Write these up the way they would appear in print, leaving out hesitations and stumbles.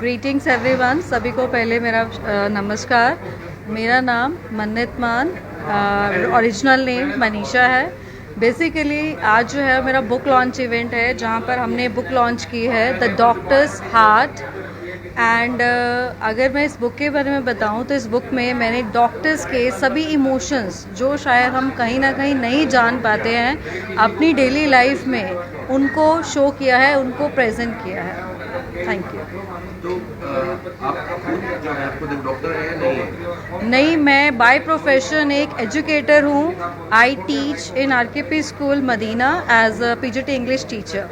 Greetings everyone. सभी को पहले मेरा नमस्कार। मेरा नाम मन्नत मान, ओरिजिनल नेम मनीषा है। बेसिकली आज जो है मेरा बुक लॉन्च इवेंट है जहाँ पर हमने बुक लॉन्च की है द डॉक्टर्स हार्ट। एंड अगर मैं इस बुक के बारे में बताऊं तो इस बुक में मैंने डॉक्टर्स के सभी इमोशंस जो शायद हम कहीं ना कहीं नहीं जान पाते हैं अपनी डेली लाइफ में, उनको शो किया है, उनको प्रेजेंट किया है। Thank you. तो आप खुद जो है खुद एक डॉक्टर है या नहीं है? नहीं, मैं बाय प्रोफेशन एक एजुकेटर हूँ। I teach in RKP school Madina as a PGT English teacher.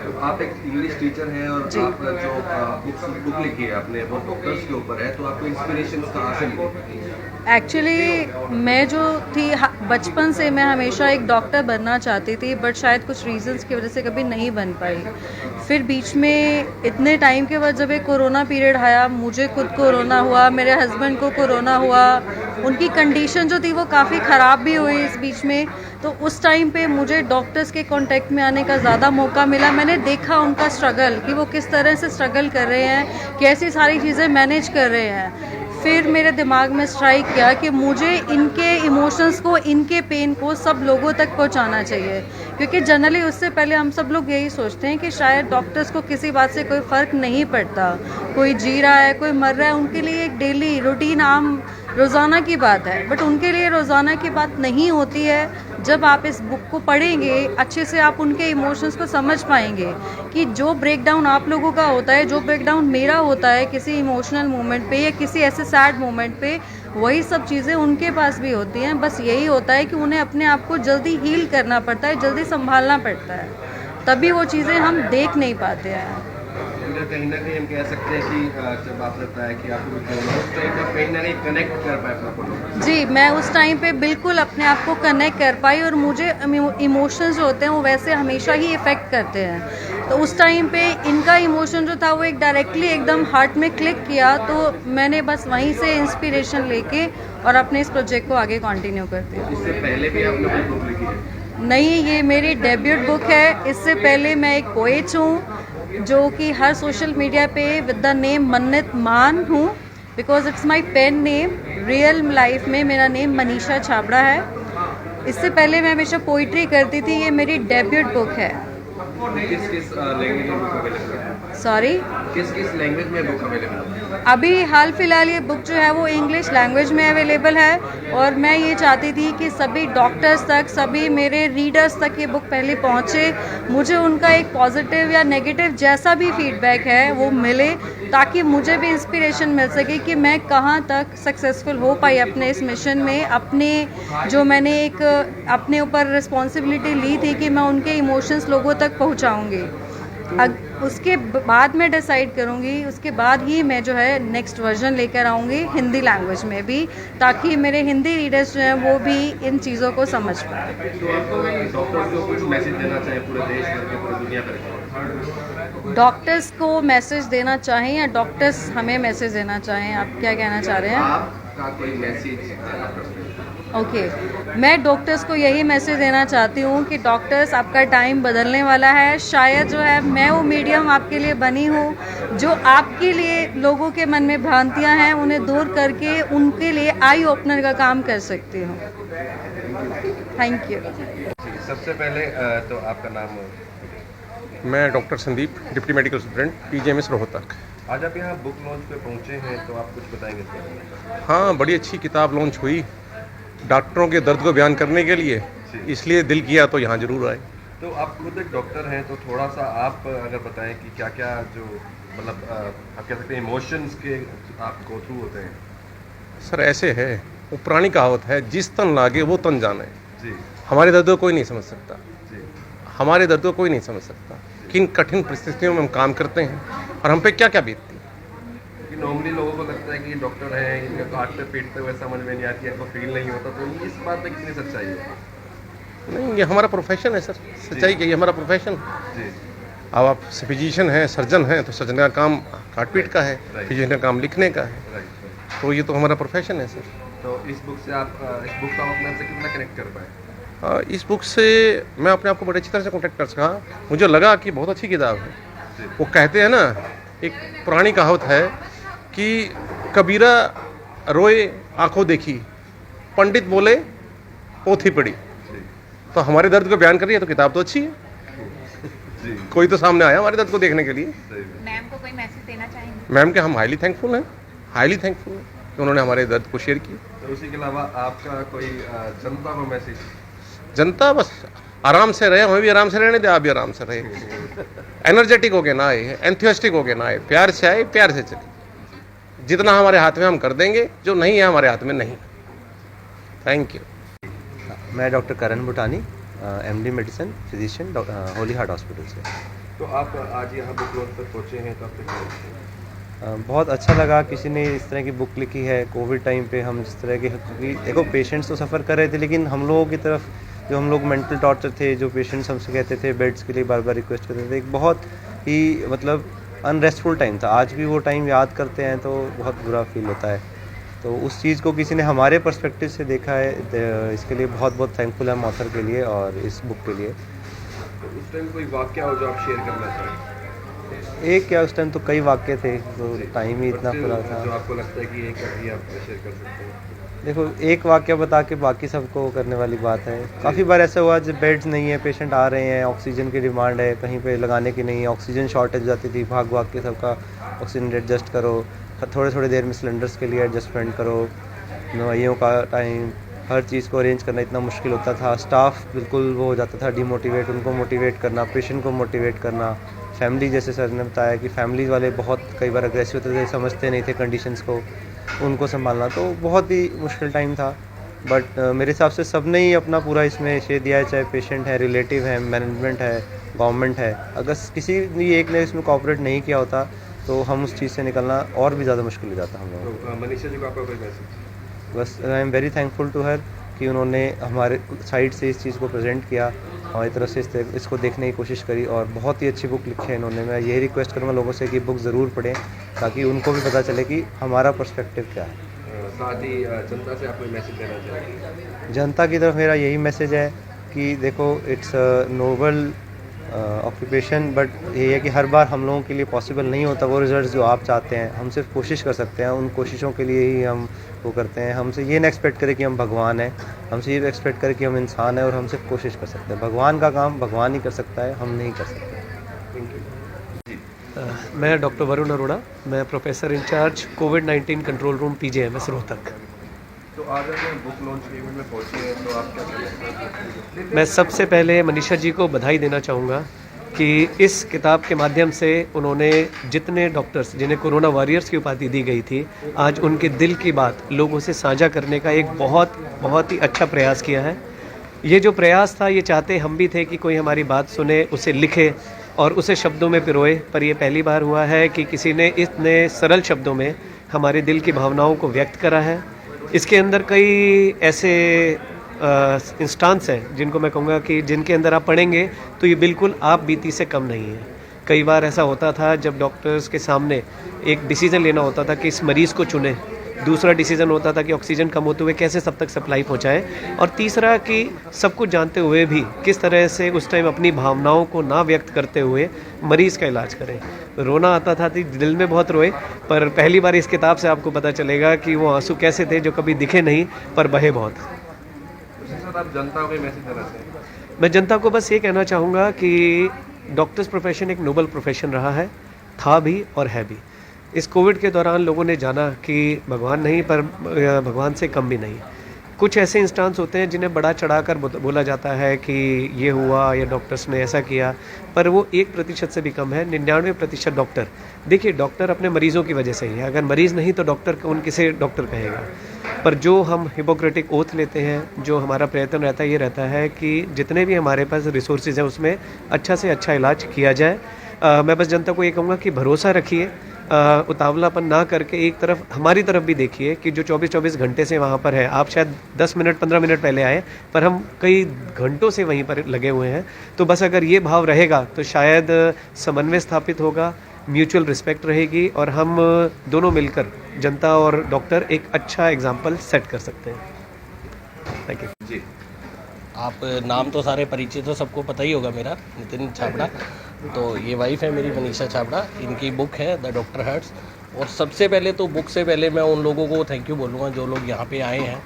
तो आप एक इंग्लिश टीचर हैं और जी। आप जो बुक लिखी है आपने वो डॉक्टर्स के ऊपर है, तो आपको इंस्पिरेशन कहाँ से मिली? एक्चुअली मैं जो थी बचपन से मैं हमेशा एक डॉक्टर बनना चाहती थी, बट शायद कुछ रीजंस की वजह से कभी नहीं बन पाई। फिर बीच में इतने टाइम के बाद जब एक कोरोना पीरियड आया, मुझे खुद कोरोना हुआ, मेरे हस्बैंड को कोरोना हुआ, उनकी कंडीशन जो थी वो काफ़ी ख़राब भी हुई इस बीच में। तो उस टाइम पे मुझे डॉक्टर्स के कांटेक्ट में आने का ज़्यादा मौका मिला। मैंने देखा उनका स्ट्रगल कि वो किस तरह से स्ट्रगल कर रहे हैं, कैसी सारी चीज़ें मैनेज कर रहे हैं। फिर मेरे दिमाग में स्ट्राइक किया कि मुझे इनके इमोशंस को, इनके पेन को सब लोगों तक पहुंचाना चाहिए, क्योंकि जनरली उससे पहले हम सब लोग यही सोचते हैं कि शायद डॉक्टर्स को किसी बात से कोई फ़र्क नहीं पड़ता, कोई जी रहा है, कोई मर रहा है, उनके लिए एक डेली रूटीन आम रोज़ाना की बात है। बट उनके लिए रोज़ाना की बात नहीं होती है। जब आप इस बुक को पढ़ेंगे अच्छे से, आप उनके इमोशंस को समझ पाएंगे कि जो ब्रेकडाउन आप लोगों का होता है, जो ब्रेकडाउन मेरा होता है किसी इमोशनल मोमेंट पे या किसी ऐसे सैड मोमेंट पे, वही सब चीज़ें उनके पास भी होती हैं। बस यही होता है कि उन्हें अपने आप को जल्दी हील करना पड़ता है, जल्दी संभालना पड़ता है, तभी वो चीज़ें हम देख नहीं पाते हैं। कहीं ना कहीं हम कह सकते हैं कि जब आपने बताया कि आप उस टाइम पर कहीं ना कहीं कनेक्ट कर पाए अपना को। जी, मैं उस टाइम पे बिल्कुल अपने आप को कनेक्ट कर पाई, और मुझे इमोशंस जो होते हैं वो वैसे हमेशा ही इफ़ेक्ट करते हैं। तो उस टाइम पे इनका इमोशन जो था वो एक डायरेक्टली एकदम हार्ट में क्लिक किया, तो मैंने बस वहीं से इंस्पिरेशन लेके और अपने इस प्रोजेक्ट को आगे कंटिन्यू कर दिया। इससे पहले भी आपने कोई बुक लिखी है? नहीं, ये मेरी डेब्यूट बुक है। इससे पहले मैं एक पोएट हूँ जो कि हर सोशल मीडिया पे with the name Mannat Maan हूँ, because it's my pen name. Real life में मेरा नेम मनीषा छाबड़ा है। इससे पहले मैं हमेशा पोइट्री करती थी। ये मेरी डेब्यूट बुक है। किस किस लैंग्वेज में बुक अवेलेबल है? सॉरी, किस किस लैंग्वेज में बुक अवेलेबल है? अभी हाल फिलहाल ये बुक जो है वो इंग्लिश लैंग्वेज में अवेलेबल है, और मैं ये चाहती थी कि सभी डॉक्टर्स तक, सभी मेरे रीडर्स तक ये बुक पहले पहुँचे, मुझे उनका एक पॉजिटिव या नेगेटिव जैसा भी फीडबैक है वो मिले, ताकि मुझे भी इंस्पिरेशन मिल सके कि मैं कहाँ तक सक्सेसफुल हो पाई अपने इस मिशन में। अपने जो मैंने एक अपने ऊपर रिस्पॉन्सिबिलिटी ली थी कि मैं उनके इमोशंस लोगों तक पहुँचाऊँगी, उसके बाद मैं डिसाइड करूँगी, उसके बाद ही मैं जो है नेक्स्ट वर्जन लेकर आऊँगी हिंदी लैंग्वेज में भी, ताकि मेरे हिंदी रीडर्स जो हैं वो भी इन चीज़ों को समझ पाएँ। तो आप डॉक्टर्स को कुछ मैसेज देना चाहें पूरे देश भर के, पूरी दुनिया भर के? डॉक्टर्स को मैसेज देना चाहें या डॉक्टर्स हमें मैसेज देना चाहें, आप क्या कहना चाह रहे हैं? आपका कोई मैसेज डॉक्टर्स को? ओके, मैं डॉक्टर्स को यही मैसेज देना चाहती हूँ कि डॉक्टर्स, आपका टाइम बदलने वाला है। शायद जो है मैं वो मीडियम आपके लिए बनी हूँ जो आपके लिए लोगों के मन में भ्रांतियाँ हैं उन्हें दूर करके उनके लिए आई ओपनर का काम कर सकती हूँ। Thank you. सबसे पहले तो आपका नाम? मैं doctor Sandeep, deputy medical superintendent, PGMS Rohtak. आज आप यहाँ बुक लॉन्च पे पहुँचे हैं, तो आप कुछ बताएंगे इसके बारे में? हाँ, बड़ी अच्छी किताब लॉन्च हुई डॉक्टरों के दर्द को बयान करने के लिए, इसलिए दिल किया तो यहाँ जरूर आए। तो आप खुद एक डॉक्टर हैं, तो थोड़ा सा आप अगर बताएं कि क्या क्या जो मतलब आप कह सकते हैं इमोशंस के आप गो थ्रू होते हैं। सर ऐसे है, वो पुरानी कहावत है, जिस तन लागे वो तन जाने। जी हमारे दर्द को कोई नहीं समझ सकता, जी हमारे दर्द को कोई नहीं समझ सकता, किन कठिन परिस्थितियों में हम काम करते हैं और हम पे क्या क्या बीतती है। क्योंकि नॉर्मली लोगों को लगता है कि डॉक्टर हैं, इनका तो हाथ पे पीट पे वैसा समझ में नहीं आती है, इनको फील नहीं होता, तो इस बात में कितनी सच्चाई है? नहीं, ये हमारा प्रोफेशन है सर, सच्चाई क्या, ये हमारा प्रोफेशन। जी अब आप फिजिशियन हैं, सर्जन हैं, तो सर्जन का काम काट पीट का है, फिजिशियन का काम लिखने का है, राइट। तो ये तो हमारा प्रोफेशन है सर। तो इस बुक से आप इस बुक का अपने से कितना कनेक्ट कर पाए? इस बुक से मैं अपने आप को बड़े अच्छी तरह से कॉन्टेक्ट कर सका। मुझे लगा कि बहुत अच्छी किताब है। वो कहते हैं ना एक पुरानी कहावत है कि कबीरा रोए आंखों देखी, पंडित बोले पोथी पढ़ी। तो हमारे दर्द को बयान कर रही है तो किताब तो अच्छी है, जी कोई तो सामने आया हमारे दर्द को देखने के लिए। सही में। मैम को कोई मैसेज देना चाहेंगे? मैम के हम हाईली थैंकफुल हैं कि उन्होंने हमारे दर्द को शेयर किया। तो उसी के अलावा आपका कोई जनता को मैसेज? जनता बस आराम से रहे, हमें भी आराम से रहने दे, आप भी आराम से रहे, एनर्जेटिक होके ना आए, एंथुसियास्टिक होके ना आए, प्यार से आए, प्यार से चले। जितना हमारे हाथ में हम कर देंगे, जो नहीं है हमारे हाथ में नहीं। Thank you. मैं doctor Karan Bhutani, MD medicine physician, Holy Heart Hospital से। तो आप आज यहाँ बुक लॉन्च पर पहुँचे हैं तो आपके क्या लगता है? बहुत अच्छा लगा किसी ने इस तरह की बुक लिखी है। कोविड टाइम पे हम जिस तरह के, क्योंकि देखो पेशेंट्स तो सफ़र कर रहे थे, लेकिन हम लोगों की तरफ जो हम लोग मेंटल टॉर्चर थे, जो पेशेंट्स हमसे कहते थे बेड्स के लिए बार बार रिक्वेस्ट करते थे, एक बहुत ही मतलब अनरेस्टफुल टाइम था। आज भी वो टाइम याद करते हैं तो बहुत बुरा फील होता है। तो उस चीज़ को किसी ने हमारे पर्सपेक्टिव से देखा है, इसके लिए बहुत बहुत थैंकफुल है हम ऑथर के लिए और इस बुक के लिए। तो उस टाइम कोई वाक्य हो जो आप शेयर करना चाहें? एक क्या, उस टाइम तो कई वाक्य थे, तो टाइम ही इतना पूरा था। जो आपको लगता है कि एक अभी आप शेयर कर सकते हैं? देखो, एक वाक्य बता के बाकी सबको करने वाली बात है। काफ़ी बार ऐसा हुआ जब बेड्स नहीं है, पेशेंट आ रहे हैं, ऑक्सीजन की डिमांड है, कहीं पे लगाने की नहीं है, ऑक्सीजन शॉर्टेज जाती थी, भाग के सबका ऑक्सीजन एडजस्ट करो, थोड़े थोड़ी देर में सिलेंडर्स के लिए एडजस्टमेंट करो, दवाइयों का टाइम, हर चीज़ को अरेंज करना इतना मुश्किल होता था। स्टाफ बिल्कुल वो हो जाता था डिमोटिवेट, उनको मोटिवेट करना, पेशेंट को मोटिवेट करना। फैमिली, जैसे सर ने बताया कि फैमिली वाले बहुत कई बार अग्रेसिव होते थे, समझते नहीं थे कंडीशंस को, उनको संभालना तो बहुत ही मुश्किल टाइम था। बट मेरे हिसाब से सब ने ही अपना पूरा इसमें शेयर दिया है, चाहे पेशेंट है, रिलेटिव है, मैनेजमेंट है, गवर्नमेंट है। अगर किसी भी एक ने इसमें कोऑपरेट नहीं किया होता तो हम उस चीज़ से निकलना और भी ज़्यादा मुश्किल हो जाता हम लोगों को। तो मनीषा जी को आपका कोई मैसेज? बस I am very thankful to her कि उन्होंने हमारे साइड से इस चीज़ को प्रेजेंट किया, हमारी तरफ से इसको देखने की कोशिश करी और बहुत ही अच्छी बुक लिखी है इन्होंने। मैं यही रिक्वेस्ट करूँगा लोगों से कि बुक ज़रूर पढ़ें ताकि उनको भी पता चले कि हमारा पर्सपेक्टिव क्या है। साथ ही जनता से आप कोई मैसेज देना चाहेंगे? जनता की तरफ मेरा यही मैसेज है कि देखो, it's a Nobel occupation, but ये है कि हर बार हम लोगों के लिए पॉसिबल नहीं होता वो रिजल्ट जो आप चाहते हैं। हम सिर्फ कोशिश कर सकते हैं, उन कोशिशों के लिए ही हम वो करते हैं। हमसे ये ना एक्सपेक्ट करें कि हम भगवान हैं, हमसे ये एक्सपेक्ट करें कि हम इंसान हैं और हम सिर्फ कोशिश कर सकते हैं। भगवान का काम भगवान ही कर सकता है, हम नहीं कर सकते। Thank you. मैं डॉक्टर वरुण अरोड़ा, मैं प्रोफेसर इंचार्ज कोविड-19 कंट्रोल रूम PGIMS रोहतक। तो आज आप बुक लॉन्च इवेंट में पहुंचे हैं तो आप क्या कहना चाहते हैं? मैं सबसे पहले मनीषा जी को बधाई देना चाहूँगा कि इस किताब के माध्यम से उन्होंने जितने डॉक्टर्स जिन्हें कोरोना वॉरियर्स की उपाधि दी गई थी, आज उनके दिल की बात लोगों से साझा करने का एक बहुत ही अच्छा प्रयास किया है। ये जो प्रयास था, ये चाहते हम भी थे कि कोई हमारी बात सुने, उसे लिखे और उसे शब्दों में पिरोए, पर ये पहली बार हुआ है कि किसी ने इतने सरल शब्दों में हमारे दिल की भावनाओं को व्यक्त करा है। इसके अंदर कई ऐसे इंस्टांस हैं जिनको मैं कहूँगा कि जिनके अंदर आप पढ़ेंगे तो ये बिल्कुल आप बीती से कम नहीं है। कई बार ऐसा होता था जब डॉक्टर्स के सामने एक डिसीज़न लेना होता था कि इस मरीज़ को चुने, दूसरा डिसीज़न होता था कि ऑक्सीजन कम होते हुए कैसे सब तक सप्लाई पहुंचाए, और तीसरा कि सब कुछ जानते हुए भी किस तरह से उस टाइम अपनी भावनाओं को ना व्यक्त करते हुए मरीज़ का इलाज करें। रोना आता था, दिल में बहुत रोए, पर पहली बार इस किताब से आपको पता चलेगा कि वो आंसू कैसे थे जो कभी दिखे नहीं पर बहे बहुत। सर, आप जनता को मैसेज देना चाहेंगे? मैं जनता को बस ये कहना चाहूँगा कि डॉक्टर्स प्रोफेशन एक नोबल प्रोफेशन रहा है, था भी और है भी। इस कोविड के दौरान लोगों ने जाना कि भगवान नहीं पर भगवान से कम भी नहीं। कुछ ऐसे इंस्टांस होते हैं जिन्हें बड़ा चढ़ाकर बोला जाता है कि ये हुआ या डॉक्टर्स ने ऐसा किया, पर वो 1% से भी कम है। 99% डॉक्टर, देखिए डॉक्टर अपने मरीज़ों की वजह से ही है, अगर मरीज़ नहीं तो डॉक्टर कौन किसे डॉक्टर कहेगा। पर जो हम हिपोक्रेटिक ओथ लेते हैं, जो हमारा प्रयत्न रहता है, ये रहता है कि जितने भी हमारे पास रिसोर्सेज हैं उसमें अच्छा से अच्छा इलाज किया जाए। मैं बस जनता को ये कहूँगा कि भरोसा रखिए, उतावलापन ना करके एक तरफ हमारी तरफ भी देखिए कि जो 24-24 घंटे से वहाँ पर है। आप शायद 10 मिनट 15 मिनट पहले आए, पर हम कई घंटों से वहीं पर लगे हुए हैं। तो बस अगर ये भाव रहेगा तो शायद समन्वय स्थापित होगा, म्यूचुअल रिस्पेक्ट रहेगी और हम दोनों मिलकर जनता और डॉक्टर एक अच्छा एग्जाम्पल सेट कर सकते हैं। Thank you. जी, आप नाम तो सारे परिचित हो, सबको पता ही होगा मेरा, नितिन छाबड़ा। तो ये वाइफ है मेरी मनीषा छाबड़ा, इनकी बुक है द डॉक्टर हर्ट्स। और सबसे पहले तो बुक से पहले मैं उन लोगों को थैंक यू बोलूँगा जो लोग यहाँ पे आए हैं।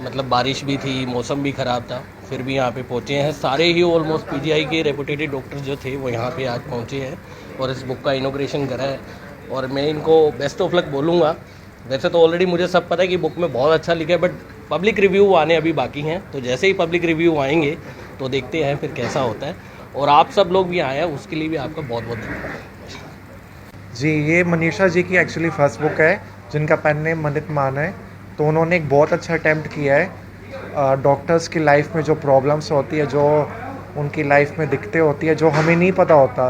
मतलब बारिश भी थी, मौसम भी ख़राब था, फिर भी यहाँ पे पहुँचे हैं। सारे ही ऑलमोस्ट पीजीआई के रेपुटेड डॉक्टर जो थे वो यहाँ पे आज पहुँचे हैं और इस बुक का इनॉग्रेशन करा है। और मैं इनको बेस्ट ऑफ लक बोलूँगा। वैसे तो ऑलरेडी मुझे सब पता है कि बुक में बहुत अच्छा लिखा है, बट पब्लिक रिव्यू आने अभी बाकी हैं। तो जैसे ही पब्लिक रिव्यू आएंगे तो देखते हैं फिर कैसा होता है। और आप सब लोग भी आए हैं उसके लिए भी आपका बहुत बहुत धन्यवाद। जी, ये मनीषा जी की एक्चुअली फर्स्ट बुक है जिनका पेन नेम मनित मान है। तो उन्होंने एक बहुत अच्छा अटैम्प्ट किया है डॉक्टर्स की लाइफ में जो प्रॉब्लम्स होती है, जो उनकी लाइफ में दिक्कतें होती है, जो हमें नहीं पता होता,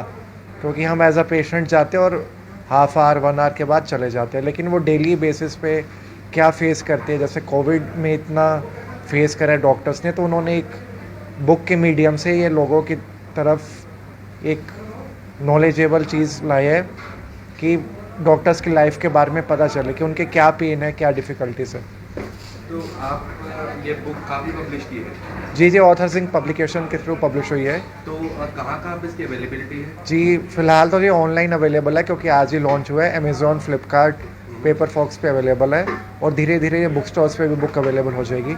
क्योंकि हम एज अ पेशेंट जाते हैं और हाफ आवर 1 आवर के बाद चले जाते हैं, लेकिन वो डेली बेसिस पे क्या फेस करते हैं। जैसे कोविड में इतना फेस करा है डॉक्टर्स ने, तो उन्होंने एक बुक के मीडियम से ये लोगों की तरफ एक नॉलेजेबल चीज़ लाई है कि डॉक्टर्स की लाइफ के बारे में पता चले कि उनके क्या पेन है, क्या डिफ़िकल्टीज है। तो आप ये बुक काफ़ी पब्लिश की है? जी जी, ऑथर सिंह पब्लिकेशन के थ्रू पब्लिश हुई है। तो कहाँ कहाँ पे इसकी अवेलेबिलिटी है? जी, फ़िलहाल तो ये ऑनलाइन अवेलेबल है क्योंकि आज ही लॉन्च हुआ है। अमेज़ॉन, फ्लिपकार्ट, पेपर फॉक्स पे अवेलेबल है और धीरे धीरे ये बुक स्टॉल्स पे भी बुक अवेलेबल हो जाएगी।